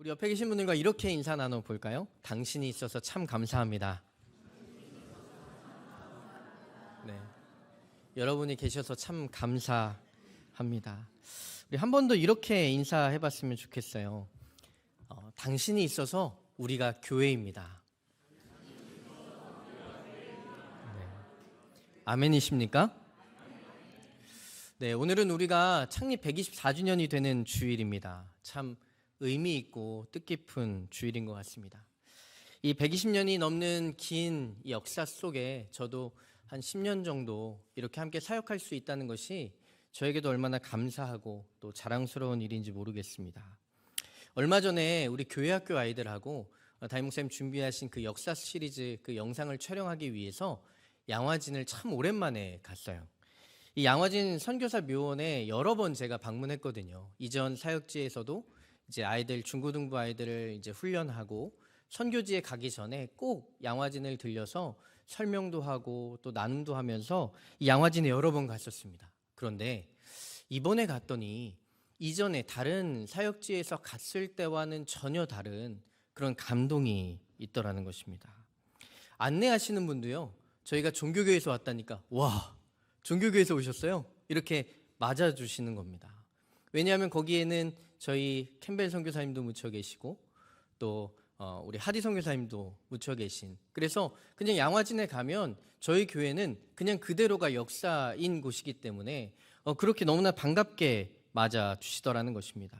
우리 옆에 계신 분들과 이렇게 인사 나눠볼까요? 당신이 있어서 참 감사합니다. 네, 여러분이 계셔서 참 감사합니다. 우리 한 번 더 이렇게 인사해봤으면 좋겠어요. 당신이 있어서 우리가 교회입니다. 네. 아멘이십니까? 네, 오늘은 우리가 창립 124주년이 되는 주일입니다. 참 의미 있고 뜻깊은 주일인 것 같습니다. 이 120년이 넘는 긴 역사 속에 저도 한 10년 정도 이렇게 함께 사역할 수 있다는 것이 저에게도 얼마나 감사하고 또 자랑스러운 일인지 모르겠습니다. 얼마 전에 우리 교회학교 아이들하고 담임 목사님 준비하신 그 역사 시리즈 그 영상을 촬영하기 위해서 양화진을 참 오랜만에 갔어요. 이 양화진 선교사 묘원에 여러 번 제가 방문했거든요. 이전 사역지에서도 이제 아이들 중고등부 아이들을 이제 훈련하고 선교지에 가기 전에 꼭 양화진을 들려서 설명도 하고 또 나눔도 하면서 이 양화진에 여러 번 갔었습니다. 그런데 이번에 갔더니 이전에 다른 사역지에서 갔을 때와는 전혀 다른 그런 감동이 있더라는 것입니다. 안내하시는 분도요, 저희가 종교교회에서 왔다니까 와, 종교교회에서 오셨어요? 이렇게 맞아주시는 겁니다. 왜냐하면 거기에는 저희 캠벨 선교사님도 묻혀 계시고 또 우리 하디 선교사님도 묻혀 계신, 그래서 그냥 양화진에 가면 저희 교회는 그냥 그대로가 역사인 곳이기 때문에 그렇게 너무나 반갑게 맞아주시더라는 것입니다.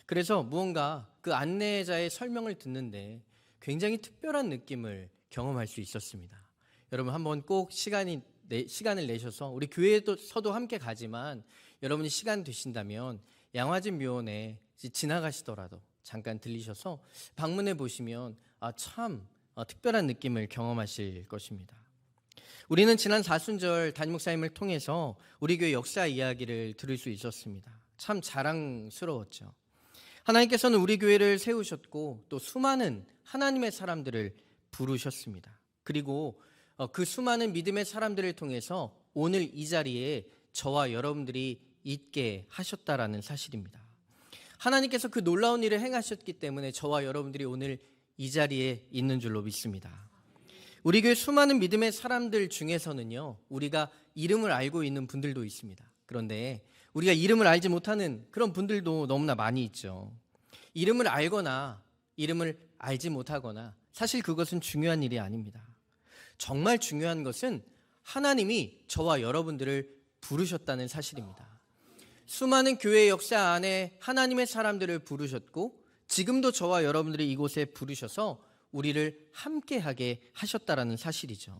그래서 무언가 그 안내자의 설명을 듣는데 굉장히 특별한 느낌을 경험할 수 있었습니다. 여러분 한번 꼭 시간을 내셔서 우리 교회에서도 함께 가지만 여러분이 시간 되신다면 양화진 묘원에 지나가시더라도 잠깐 들리셔서 방문해 보시면 참 특별한 느낌을 경험하실 것입니다. 우리는 지난 사순절 담임 목사님을 통해서 우리 교회 역사 이야기를 들을 수 있었습니다. 참 자랑스러웠죠. 하나님께서는 우리 교회를 세우셨고 또 수많은 하나님의 사람들을 부르셨습니다. 그리고 그 수많은 믿음의 사람들을 통해서 오늘 이 자리에 저와 여러분들이 있게 하셨다라는 사실입니다. 하나님께서 그 놀라운 일을 행하셨기 때문에 저와 여러분들이 오늘 이 자리에 있는 줄로 믿습니다. 우리 교회 수많은 믿음의 사람들 중에서는요, 우리가 이름을 알고 있는 분들도 있습니다. 그런데 우리가 이름을 알지 못하는 그런 분들도 너무나 많이 있죠. 이름을 알거나 이름을 알지 못하거나 사실 그것은 중요한 일이 아닙니다. 정말 중요한 것은 하나님이 저와 여러분들을 부르셨다는 사실입니다. 수많은 교회 역사 안에 하나님의 사람들을 부르셨고 지금도 저와 여러분들이 이곳에 부르셔서 우리를 함께하게 하셨다라는 사실이죠.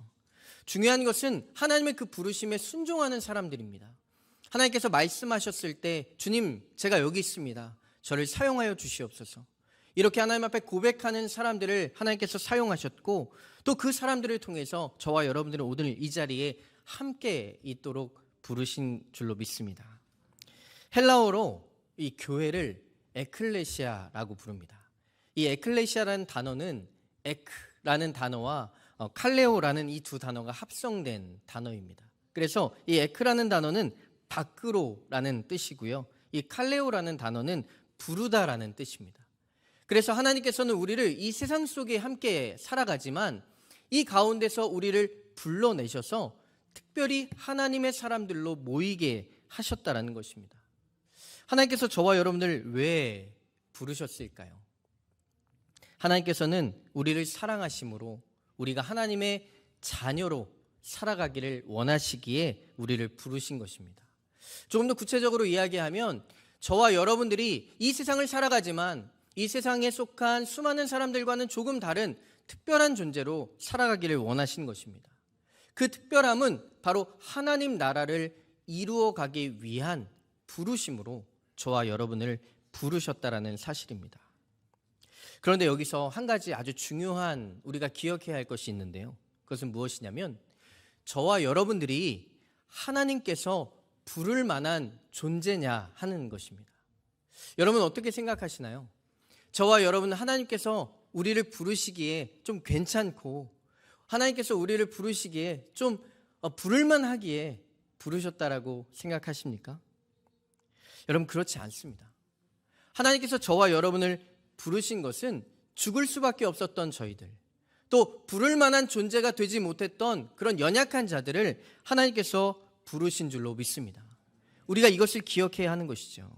중요한 것은 하나님의 그 부르심에 순종하는 사람들입니다. 하나님께서 말씀하셨을 때 주님, 제가 여기 있습니다. 저를 사용하여 주시옵소서. 이렇게 하나님 앞에 고백하는 사람들을 하나님께서 사용하셨고 또 그 사람들을 통해서 저와 여러분들은 오늘 이 자리에 함께 있도록 부르신 줄로 믿습니다. 헬라어로 이 교회를 에클레시아라고 부릅니다. 이 에클레시아라는 단어는 에크라는 단어와 칼레오라는 이 두 단어가 합성된 단어입니다. 그래서 이 에크라는 단어는 밖으로라는 뜻이고요. 이 칼레오라는 단어는 부르다라는 뜻입니다. 그래서 하나님께서는 우리를 이 세상 속에 함께 살아가지만 이 가운데서 우리를 불러내셔서 특별히 하나님의 사람들로 모이게 하셨다라는 것입니다. 하나님께서 저와 여러분들 왜 부르셨을까요? 하나님께서는 우리를 사랑하심으로 우리가 하나님의 자녀로 살아가기를 원하시기에 우리를 부르신 것입니다. 조금 더 구체적으로 이야기하면 저와 여러분들이 이 세상을 살아가지만 이 세상에 속한 수많은 사람들과는 조금 다른 특별한 존재로 살아가기를 원하신 것입니다. 그 특별함은 바로 하나님 나라를 이루어가기 위한 부르심으로 저와 여러분을 부르셨다라는 사실입니다. 그런데 여기서 한 가지 아주 중요한 우리가 기억해야 할 것이 있는데요. 그것은 무엇이냐면 저와 여러분들이 하나님께서 부를 만한 존재냐 하는 것입니다. 여러분 어떻게 생각하시나요? 저와 여러분은 하나님께서 우리를 부르시기에 좀 괜찮고 하나님께서 우리를 부르시기에 좀 부를만 하기에 부르셨다라고 생각하십니까? 여러분 그렇지 않습니다. 하나님께서 저와 여러분을 부르신 것은 죽을 수밖에 없었던 저희들, 또 부를 만한 존재가 되지 못했던 그런 연약한 자들을 하나님께서 부르신 줄로 믿습니다. 우리가 이것을 기억해야 하는 것이죠.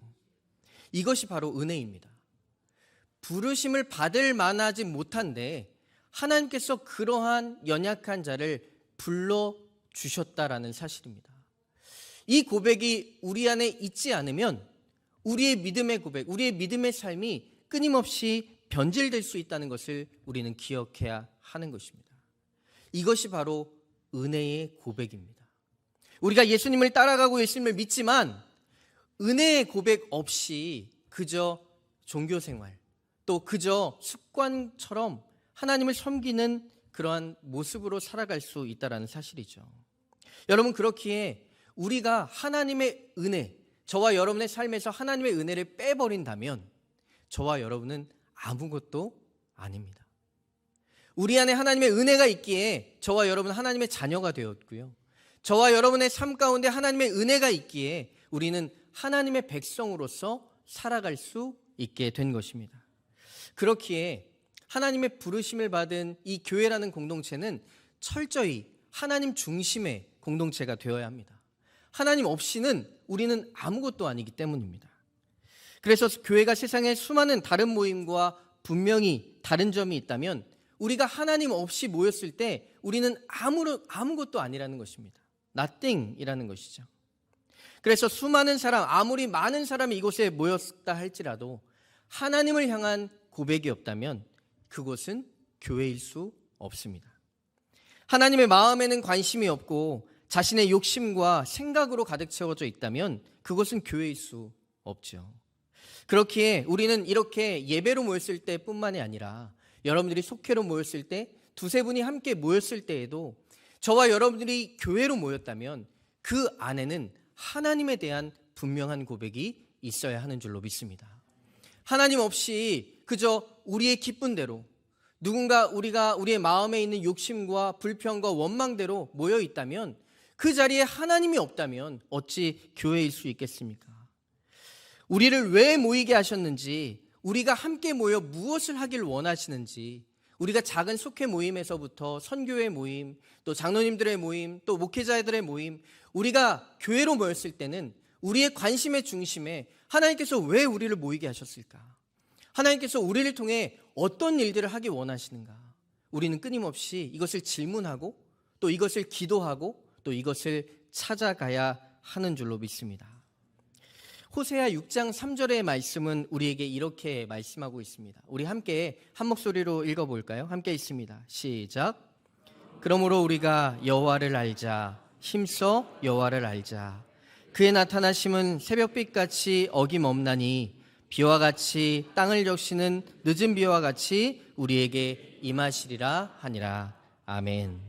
이것이 바로 은혜입니다. 부르심을 받을 만하지 못한데 하나님께서 그러한 연약한 자를 불러주셨다라는 사실입니다. 이 고백이 우리 안에 있지 않으면 우리의 믿음의 고백, 우리의 믿음의 삶이 끊임없이 변질될 수 있다는 것을 우리는 기억해야 하는 것입니다. 이것이 바로 은혜의 고백입니다. 우리가 예수님을 따라가고 예수님을 믿지만 은혜의 고백 없이 그저 종교생활, 또 그저 습관처럼 하나님을 섬기는 그러한 모습으로 살아갈 수 있다는 사실이죠. 여러분, 그렇기에 우리가 하나님의 은혜, 저와 여러분의 삶에서 하나님의 은혜를 빼버린다면 저와 여러분은 아무것도 아닙니다. 우리 안에 하나님의 은혜가 있기에 저와 여러분은 하나님의 자녀가 되었고요, 저와 여러분의 삶 가운데 하나님의 은혜가 있기에 우리는 하나님의 백성으로서 살아갈 수 있게 된 것입니다. 그렇기에 하나님의 부르심을 받은 이 교회라는 공동체는 철저히 하나님 중심의 공동체가 되어야 합니다. 하나님 없이는 우리는 아무것도 아니기 때문입니다. 그래서 교회가 세상의 수많은 다른 모임과 분명히 다른 점이 있다면 우리가 하나님 없이 모였을 때 우리는 아무것도 아니라는 것입니다. nothing이라는 것이죠. 그래서 수많은 사람, 아무리 많은 사람이 이곳에 모였다 할지라도 하나님을 향한 고백이 없다면 그곳은 교회일 수 없습니다. 하나님의 마음에는 관심이 없고 자신의 욕심과 생각으로 가득 채워져 있다면 그것은 교회일 수 없죠. 그렇기에 우리는 이렇게 예배로 모였을 때뿐만이 아니라 여러분들이 속회로 모였을 때, 두세 분이 함께 모였을 때에도 저와 여러분들이 교회로 모였다면 그 안에는 하나님에 대한 분명한 고백이 있어야 하는 줄로 믿습니다. 하나님 없이 그저 우리의 기쁜 대로, 누군가 우리의 마음에 있는 욕심과 불평과 원망대로 모여 있다면 그 자리에 하나님이 없다면 어찌 교회일 수 있겠습니까? 우리를 왜 모이게 하셨는지, 우리가 함께 모여 무엇을 하길 원하시는지, 우리가 작은 속회 모임에서부터 선교회 모임, 또 장로님들의 모임, 또 목회자들의 모임, 우리가 교회로 모였을 때는 우리의 관심의 중심에 하나님께서 왜 우리를 모이게 하셨을까? 하나님께서 우리를 통해 어떤 일들을 하기 원하시는가? 우리는 끊임없이 이것을 질문하고 또 이것을 기도하고 또 이것을 찾아가야 하는 줄로 믿습니다. 호세아 6장 3절의 말씀은 우리에게 이렇게 말씀하고 있습니다. 우리 함께 한 목소리로 읽어볼까요? 함께 있습니다. 시작. 그러므로 우리가 여호와를 알자. 힘써 여호와를 알자. 그의 나타나심은 새벽빛같이 어김없나니 비와 같이 땅을 적시는 늦은 비와 같이 우리에게 임하시리라 하니라. 아멘.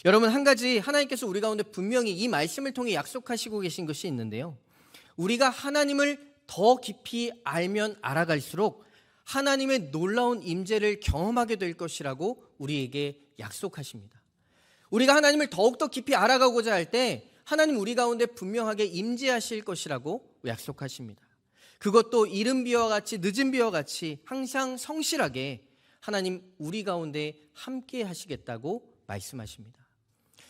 여러분, 한 가지 하나님께서 우리 가운데 분명히 이 말씀을 통해 약속하시고 계신 것이 있는데요, 우리가 하나님을 더 깊이 알면 알아갈수록 하나님의 놀라운 임재를 경험하게 될 것이라고 우리에게 약속하십니다. 우리가 하나님을 더욱더 깊이 알아가고자 할 때 하나님 우리 가운데 분명하게 임재하실 것이라고 약속하십니다. 그것도 이른 비와 같이 늦은 비와 같이 항상 성실하게 하나님 우리 가운데 함께 하시겠다고 말씀하십니다.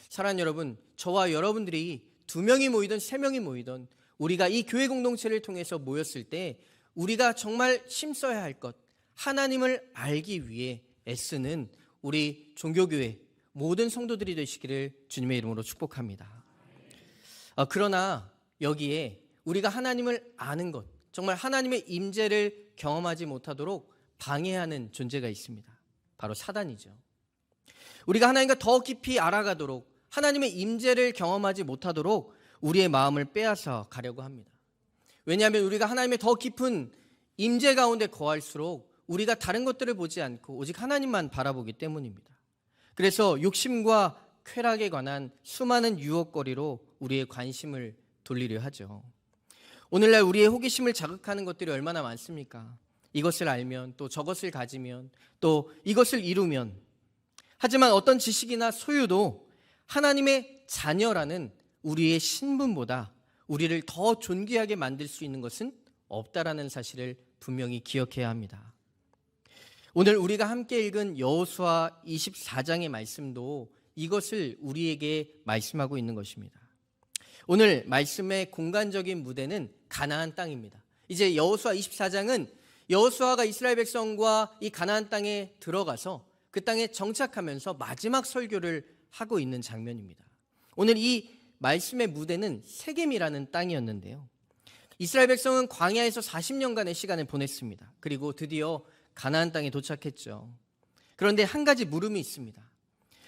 사랑하는 여러분, 저와 여러분들이 2명이 모이든 3명이 모이든 우리가 이 교회 공동체를 통해서 모였을 때 우리가 정말 힘써야 할 것, 하나님을 알기 위해 애쓰는 우리 종교교회 모든 성도들이 되시기를 주님의 이름으로 축복합니다. 그러나 여기에 우리가 하나님을 아는 것, 정말 하나님의 임재를 경험하지 못하도록 방해하는 존재가 있습니다. 바로 사단이죠. 우리가 하나님과 더 깊이 알아가도록, 하나님의 임재를 경험하지 못하도록 우리의 마음을 빼앗아 가려고 합니다. 왜냐하면 우리가 하나님의 더 깊은 임재 가운데 거할수록 우리가 다른 것들을 보지 않고 오직 하나님만 바라보기 때문입니다. 그래서 욕심과 쾌락에 관한 수많은 유혹거리로 우리의 관심을 돌리려 하죠. 오늘날 우리의 호기심을 자극하는 것들이 얼마나 많습니까? 이것을 알면, 또 저것을 가지면, 또 이것을 이루면. 하지만 어떤 지식이나 소유도 하나님의 자녀라는 우리의 신분보다 우리를 더 존귀하게 만들 수 있는 것은 없다라는 사실을 분명히 기억해야 합니다. 오늘 우리가 함께 읽은 여호수아 24장의 말씀도 이것을 우리에게 말씀하고 있는 것입니다. 오늘 말씀의 공간적인 무대는 가나안 땅입니다. 이제 여호수아 24장은 여호수아가 이스라엘 백성과 이 가나안 땅에 들어가서 그 땅에 정착하면서 마지막 설교를 하고 있는 장면입니다. 오늘 이 말씀의 무대는 세겜이라는 땅이었는데요. 이스라엘 백성은 광야에서 40년간의 시간을 보냈습니다. 그리고 드디어 가나안 땅에 도착했죠. 그런데 한 가지 물음이 있습니다.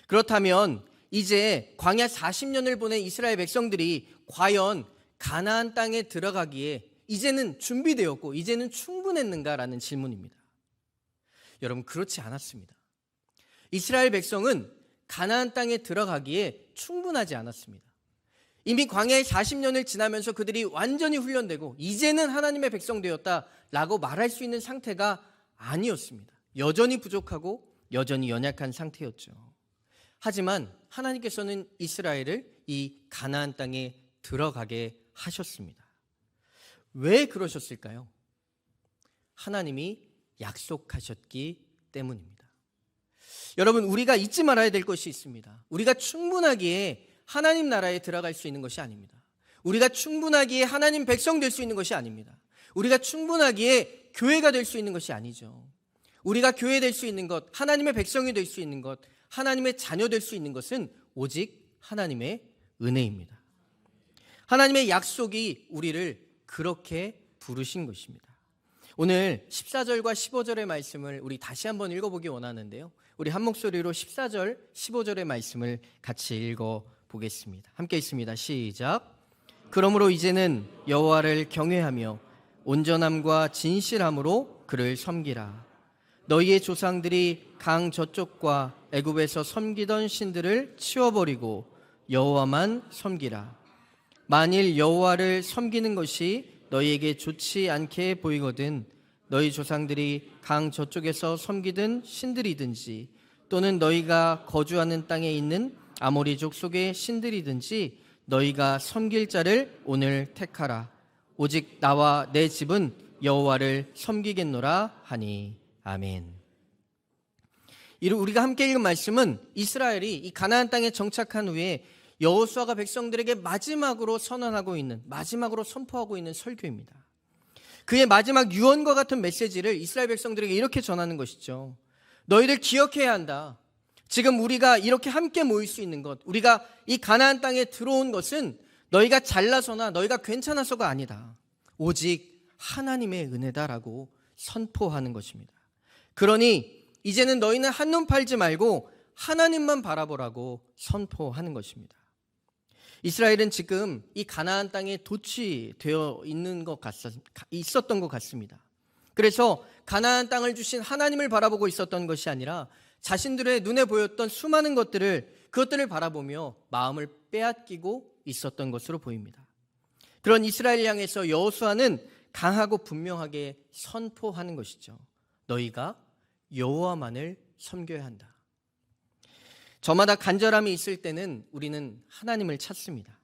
그렇다면 이제 광야 40년을 보낸 이스라엘 백성들이 과연 가나안 땅에 들어가기에 이제는 준비되었고 이제는 충분했는가라는 질문입니다. 여러분, 그렇지 않았습니다. 이스라엘 백성은 가나안 땅에 들어가기에 충분하지 않았습니다. 이미 광야의 40년을 지나면서 그들이 완전히 훈련되고 이제는 하나님의 백성 되었다라고 말할 수 있는 상태가 아니었습니다. 여전히 부족하고 여전히 연약한 상태였죠. 하지만 하나님께서는 이스라엘을 이 가나안 땅에 들어가게 하셨습니다. 왜 그러셨을까요? 하나님이 약속하셨기 때문입니다. 여러분, 우리가 잊지 말아야 될 것이 있습니다. 우리가 충분하기에 하나님 나라에 들어갈 수 있는 것이 아닙니다. 우리가 충분하기에 하나님 백성 될 수 있는 것이 아닙니다. 우리가 충분하기에 교회가 될 수 있는 것이 아니죠. 우리가 교회 될 수 있는 것, 하나님의 백성이 될 수 있는 것, 하나님의 자녀 될 수 있는 것은 오직 하나님의 은혜입니다. 하나님의 약속이 우리를 그렇게 부르신 것입니다. 오늘 14절과 15절의 말씀을 우리 다시 한번 읽어보기 원하는데요. 우리 한 목소리로 14절, 15절의 말씀을 같이 읽어보겠습니다. 함께 있습니다. 시작. 그러므로 이제는 여호와를 경외하며 온전함과 진실함으로 그를 섬기라. 너희의 조상들이 강 저쪽과 애굽에서 섬기던 신들을 치워버리고 여호와만 섬기라. 만일 여호와를 섬기는 것이 너희에게 좋지 않게 보이거든 너희 조상들이 강 저쪽에서 섬기던 신들이든지 또는 너희가 거주하는 땅에 있는 아모리 족속의 신들이든지 너희가 섬길 자를 오늘 택하라. 오직 나와 내 집은 여호와를 섬기겠노라 하니. 아멘. 우리가 함께 읽은 말씀은 이스라엘이 이 가나안 땅에 정착한 후에 여호수아가 백성들에게 마지막으로 선언하고 있는, 마지막으로 선포하고 있는 설교입니다. 그의 마지막 유언과 같은 메시지를 이스라엘 백성들에게 이렇게 전하는 것이죠. 너희들 기억해야 한다. 지금 우리가 이렇게 함께 모일 수 있는 것, 우리가 이 가나안 땅에 들어온 것은 너희가 잘나서나 너희가 괜찮아서가 아니다. 오직 하나님의 은혜다라고 선포하는 것입니다. 그러니 이제는 너희는 한눈 팔지 말고 하나님만 바라보라고 선포하는 것입니다. 이스라엘은 지금 이 가나안 땅에 도취되어 있었던 것 같습니다. 그래서 가나안 땅을 주신 하나님을 바라보고 있었던 것이 아니라 자신들의 눈에 보였던 수많은 그것들을 바라보며 마음을 빼앗기고 있었던 것으로 보입니다. 그런 이스라엘 향해서 여호수아는 강하고 분명하게 선포하는 것이죠. 너희가 여호와만을 섬겨야 한다. 저마다 간절함이 있을 때는 우리는 하나님을 찾습니다.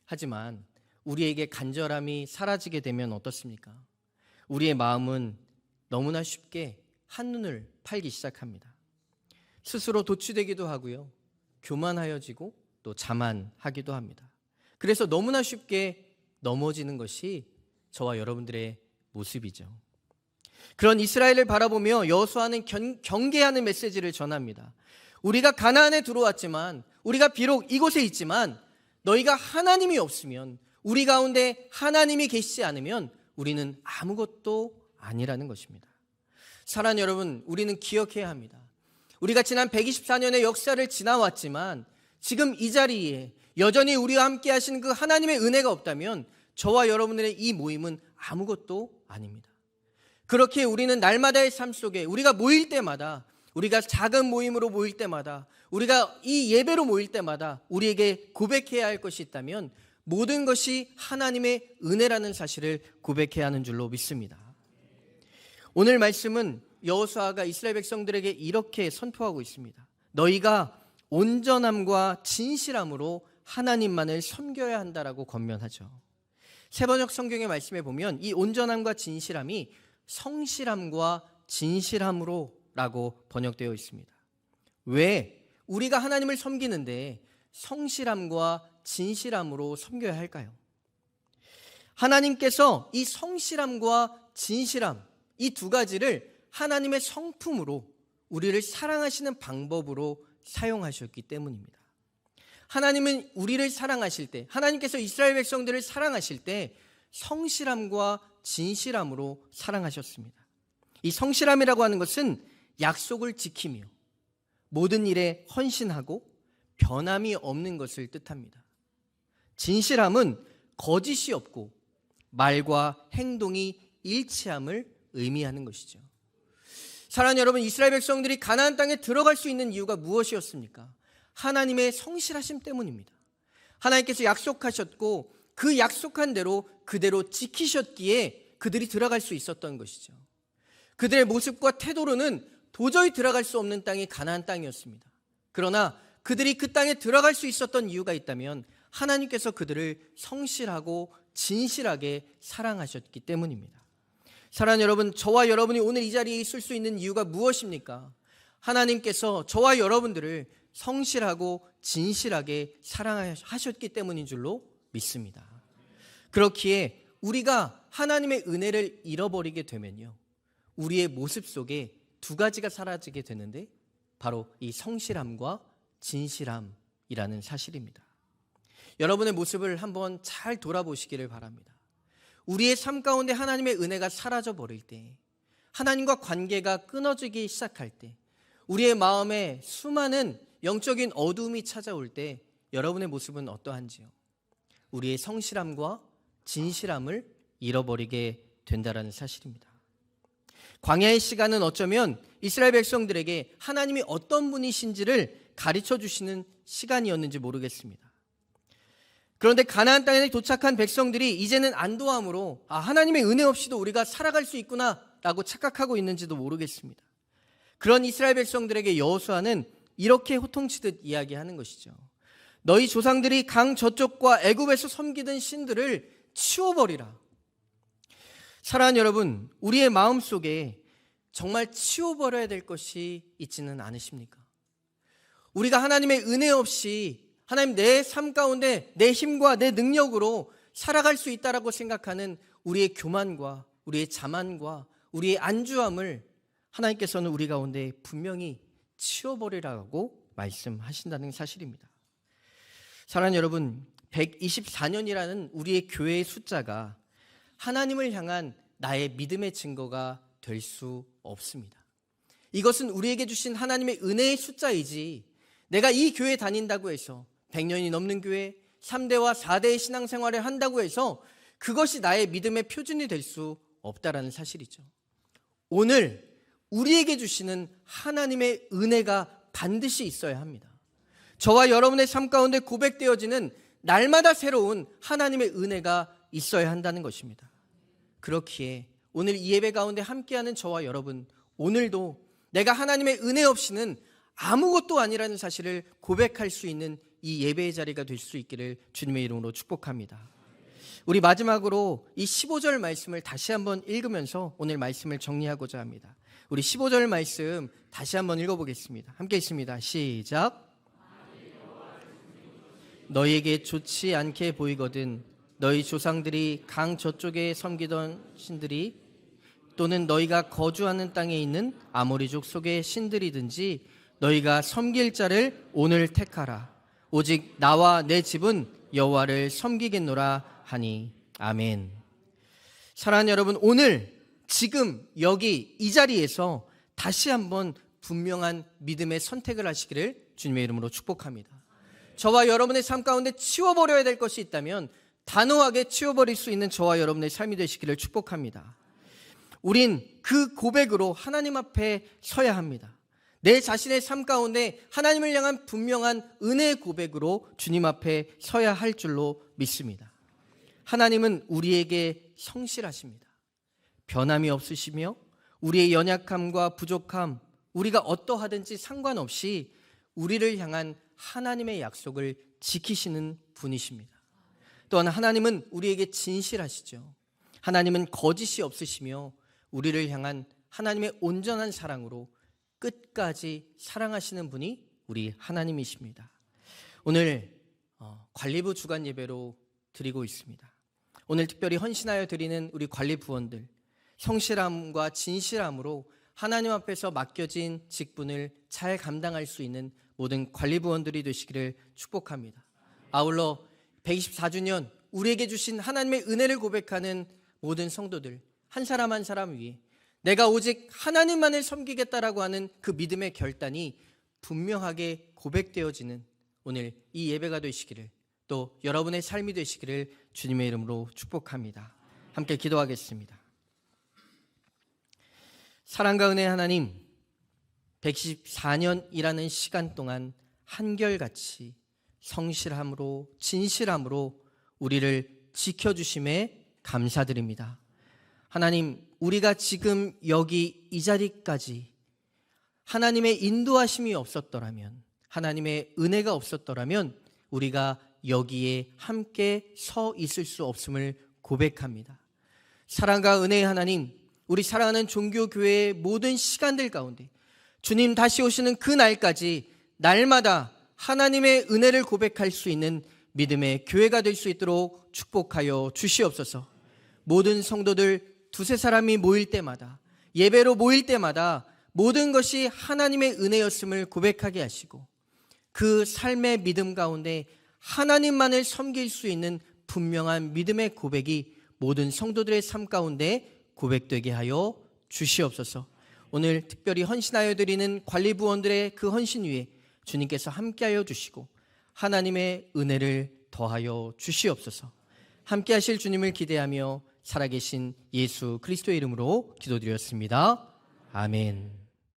하지만 우리에게 간절함이 사라지게 되면 어떻습니까? 우리의 마음은 너무나 쉽게 한눈을 팔기 시작합니다. 스스로 도취되기도 하고요. 교만하여지고 또 자만하기도 합니다. 그래서 너무나 쉽게 넘어지는 것이 저와 여러분들의 모습이죠. 그런 이스라엘을 바라보며 여호수아는 경계하는 메시지를 전합니다. 우리가 가나안에 들어왔지만, 우리가 비록 이곳에 있지만 너희가 하나님이 없으면, 우리 가운데 하나님이 계시지 않으면 우리는 아무것도 아니라는 것입니다. 사랑하는 여러분, 우리는 기억해야 합니다. 우리가 지난 124년의 역사를 지나왔지만 지금 이 자리에 여전히 우리와 함께 하시는 그 하나님의 은혜가 없다면 저와 여러분들의 이 모임은 아무것도 아닙니다. 그렇게 우리는 날마다의 삶 속에 우리가 모일 때마다, 우리가 작은 모임으로 모일 때마다, 우리가 이 예배로 모일 때마다 우리에게 고백해야 할 것이 있다면 모든 것이 하나님의 은혜라는 사실을 고백해야 하는 줄로 믿습니다. 오늘 말씀은 여호수아가 이스라엘 백성들에게 이렇게 선포하고 있습니다. 너희가 온전함과 진실함으로 하나님만을 섬겨야 한다라고 권면하죠. 세번역 성경의 말씀에 보면 이 온전함과 진실함이 성실함과 진실함으로 라고 번역되어 있습니다. 왜 우리가 하나님을 섬기는데 성실함과 진실함으로 섬겨야 할까요? 하나님께서 이 성실함과 진실함, 이 두 가지를 하나님의 성품으로 우리를 사랑하시는 방법으로 사용하셨기 때문입니다. 하나님은 우리를 사랑하실 때, 하나님께서 이스라엘 백성들을 사랑하실 때 성실함과 진실함으로 사랑하셨습니다. 이 성실함이라고 하는 것은 약속을 지키며 모든 일에 헌신하고 변함이 없는 것을 뜻합니다. 진실함은 거짓이 없고 말과 행동이 일치함을 의미하는 것이죠. 사랑하는 여러분, 이스라엘 백성들이 가나안 땅에 들어갈 수 있는 이유가 무엇이었습니까? 하나님의 성실하심 때문입니다. 하나님께서 약속하셨고 그 약속한 대로 그대로 지키셨기에 그들이 들어갈 수 있었던 것이죠. 그들의 모습과 태도로는 도저히 들어갈 수 없는 땅이 가나안 땅이었습니다. 그러나 그들이 그 땅에 들어갈 수 있었던 이유가 있다면 하나님께서 그들을 성실하고 진실하게 사랑하셨기 때문입니다. 사랑하는 여러분, 저와 여러분이 오늘 이 자리에 있을 수 있는 이유가 무엇입니까? 하나님께서 저와 여러분들을 성실하고 진실하게 사랑하셨기 때문인 줄로 믿습니다. 그렇기에 우리가 하나님의 은혜를 잃어버리게 되면요, 우리의 모습 속에 두 가지가 사라지게 되는데 바로 이 성실함과 진실함이라는 사실입니다. 여러분의 모습을 한번 잘 돌아보시기를 바랍니다. 우리의 삶 가운데 하나님의 은혜가 사라져 버릴 때, 하나님과 관계가 끊어지기 시작할 때, 우리의 마음에 수많은 영적인 어두움이 찾아올 때 여러분의 모습은 어떠한지요? 우리의 성실함과 진실함을 잃어버리게 된다는 사실입니다. 광야의 시간은 어쩌면 이스라엘 백성들에게 하나님이 어떤 분이신지를 가르쳐 주시는 시간이었는지 모르겠습니다. 그런데 가나안 땅에 도착한 백성들이 이제는 안도함으로 하나님의 은혜 없이도 우리가 살아갈 수 있구나라고 착각하고 있는지도 모르겠습니다. 그런 이스라엘 백성들에게 여호수아는 이렇게 호통치듯 이야기하는 것이죠. 너희 조상들이 강 저쪽과 애굽에서 섬기던 신들을 치워버리라. 사랑하는 여러분, 우리의 마음속에 정말 치워버려야 될 것이 있지는 않으십니까? 우리가 하나님의 은혜 없이 하나님 내 삶 가운데 내 힘과 내 능력으로 살아갈 수 있다라고 생각하는 우리의 교만과 우리의 자만과 우리의 안주함을 하나님께서는 우리 가운데 분명히 치워버리라고 말씀하신다는 사실입니다. 사랑하는 여러분, 124년이라는 우리의 교회의 숫자가 하나님을 향한 나의 믿음의 증거가 될 수 없습니다. 이것은 우리에게 주신 하나님의 은혜의 숫자이지, 내가 이 교회 다닌다고 해서 100년이 넘는 교회 3대와 4대의 신앙생활을 한다고 해서 그것이 나의 믿음의 표준이 될 수 없다라는 사실이죠. 오늘 우리에게 주시는 하나님의 은혜가 반드시 있어야 합니다. 저와 여러분의 삶 가운데 고백되어지는 날마다 새로운 하나님의 은혜가 있어야 한다는 것입니다. 그렇기에 오늘 이 예배 가운데 함께하는 저와 여러분, 오늘도 내가 하나님의 은혜 없이는 아무것도 아니라는 사실을 고백할 수 있는 이 예배의 자리가 될 수 있기를 주님의 이름으로 축복합니다. 우리 마지막으로 이 15절 말씀을 다시 한번 읽으면서 오늘 말씀을 정리하고자 합니다. 우리 15절 말씀 다시 한번 읽어보겠습니다. 함께 있습니다. 시작. 너희에게 좋지 않게 보이거든 너희 조상들이 강 저쪽에 섬기던 신들이 또는 너희가 거주하는 땅에 있는 아모리족 속의 신들이든지 너희가 섬길 자를 오늘 택하라. 오직 나와 내 집은 여호와를 섬기겠노라 하니. 아멘. 사랑하는 여러분, 오늘 지금 여기 이 자리에서 다시 한번 분명한 믿음의 선택을 하시기를 주님의 이름으로 축복합니다. 저와 여러분의 삶 가운데 치워버려야 될 것이 있다면 단호하게 치워버릴 수 있는 저와 여러분의 삶이 되시기를 축복합니다. 우린 그 고백으로 하나님 앞에 서야 합니다. 내 자신의 삶 가운데 하나님을 향한 분명한 은혜의 고백으로 주님 앞에 서야 할 줄로 믿습니다. 하나님은 우리에게 성실하십니다. 변함이 없으시며 우리의 연약함과 부족함, 우리가 어떠하든지 상관없이 우리를 향한 하나님의 약속을 지키시는 분이십니다. 또한 하나님은 우리에게 진실하시죠. 하나님은 거짓이 없으시며 우리를 향한 하나님의 온전한 사랑으로 끝까지 사랑하시는 분이 우리 하나님이십니다. 오늘 관리부 주간 예배로 드리고 있습니다. 오늘 특별히 헌신하여 드리는 우리 관리부원들, 성실함과 진실함으로 하나님 앞에서 맡겨진 직분을 잘 감당할 수 있는 모든 관리부원들이 되시기를 축복합니다. 아울러 124주년 우리에게 주신 하나님의 은혜를 고백하는 모든 성도들, 한 사람 한 사람 위에 내가 오직 하나님만을 섬기겠다라고 하는 그 믿음의 결단이 분명하게 고백되어지는 오늘 이 예배가 되시기를, 또 여러분의 삶이 되시기를 주님의 이름으로 축복합니다. 함께 기도하겠습니다. 사랑과 은혜의 하나님, 114년이라는 시간 동안 한결같이 성실함으로 진실함으로 우리를 지켜주심에 감사드립니다. 하나님, 우리가 지금 여기 이 자리까지 하나님의 인도하심이 없었더라면, 하나님의 은혜가 없었더라면 우리가 여기에 함께 서 있을 수 없음을 고백합니다. 사랑과 은혜의 하나님, 우리 사랑하는 종교교회의 모든 시간들 가운데 주님 다시 오시는 그 날까지 날마다 하나님의 은혜를 고백할 수 있는 믿음의 교회가 될 수 있도록 축복하여 주시옵소서. 모든 성도들 두세 사람이 모일 때마다, 예배로 모일 때마다 모든 것이 하나님의 은혜였음을 고백하게 하시고, 그 삶의 믿음 가운데 하나님만을 섬길 수 있는 분명한 믿음의 고백이 모든 성도들의 삶 가운데 고백되게 하여 주시옵소서. 오늘 특별히 헌신하여 드리는 관리부원들의 그 헌신 위에 주님께서 함께하여 주시고 하나님의 은혜를 더하여 주시옵소서. 함께하실 주님을 기대하며 살아계신 예수 그리스도의 이름으로 기도드렸습니다. 아멘.